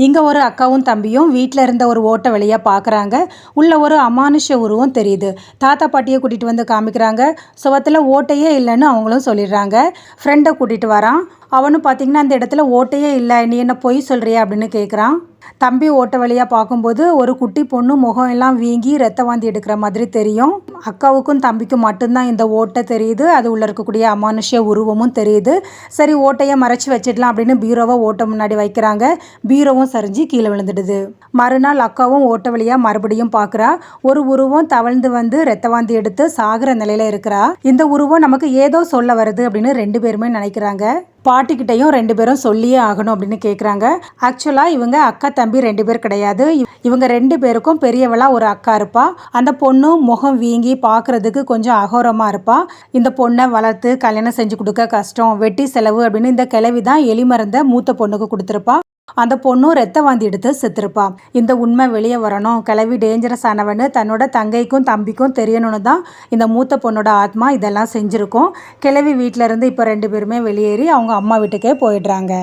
இங்கே ஒரு அக்காவும் தம்பியும் வீட்டில் இருந்த ஒரு ஓட்டை வழியாக பார்க்குறாங்க. உள்ள ஒரு அமானுஷ உருவம் தெரியுது. தாத்தா பாட்டியை கூட்டிகிட்டு வந்து காமிக்கிறாங்க. சுவத்தில் ஓட்டையே இல்லைன்னு அவங்களும் சொல்லிடுறாங்க. ஃப்ரெண்டை கூட்டிகிட்டு வரான். அவனும் பார்த்தீங்கன்னா அந்த இடத்துல ஓட்டையே இல்லை, நீ என்ன பொய் சொல்கிறியா அப்படின்னு கேட்குறான். தம்பி ஓட்டை வழியாக பார்க்கும்போது ஒரு குட்டி பொண்ணு முகம் எல்லாம் வீங்கி ரத்த வாந்தி எடுக்கிற மாதிரி தெரியும். அக்காவுக்கும் தம்பிக்கும் மட்டும்தான் இந்த ஓட்டை தெரியுது. அது உள்ள இருக்கக்கூடிய அமானுஷ உருவமும் தெரியுது. சரி, ஓட்டையை மறைச்சி வச்சிடலாம் அப்படின்னு பீரோவை ஓட்டை முன்னாடி வைக்கிறாங்க. பீரோவும் சரிஞ்சு கீழே விழுந்துடுது. மறுநாள் அக்காவும் ஓட்டை வழியாக மறுபடியும் பார்க்குறா. ஒரு உருவம் தவழ்ந்து வந்து ரத்த வாந்தி எடுத்து சாகிற நிலையில இருக்கிறா. இந்த உருவம் நமக்கு ஏதோ சொல்ல வருது அப்படின்னு 2 பேருமே நினைக்கிறாங்க. பாட்டிக்கிட்டையும் 2 பேரும் சொல்லியே ஆகணும் அப்படின்னு கேட்குறாங்க. ஆக்சுவலாக இவங்க அக்கா தம்பி 2 பேர் கிடையாது. இவங்க 2 பேருக்கும் பெரியவளா ஒரு அக்கா இருப்பா. அந்த பொண்ணு முகம் வீங்கி பார்க்குறதுக்கு கொஞ்சம் அகோரமாக இருப்பா. இந்த பொண்ணை வளர்த்து கல்யாணம் செஞ்சு கொடுக்க கஷ்டம், வெட்டி செலவு அப்படின்னு இந்த கிழவி தான் எலி மருந்தை மூத்த பொண்ணுக்கு கொடுத்துருப்பா. அந்த பொண்ணும் ரத்த வாந்தி எடுத்து செத்துருப்பா. இந்த உண்மை வெளியே வரணும், கிளவி டேஞ்சரஸ் ஆனவன்னு தன்னோட தங்கைக்கும் தம்பிக்கும் தெரியணும்னு தான் இந்த மூத்த பொண்ணோட ஆத்மா இதெல்லாம் செஞ்சுருக்கோம். கிளவி வீட்டில் இருந்து இப்போ 2 பேருமே வெளியேறி அவங்க அம்மா வீட்டுக்கே போயிடுறாங்க.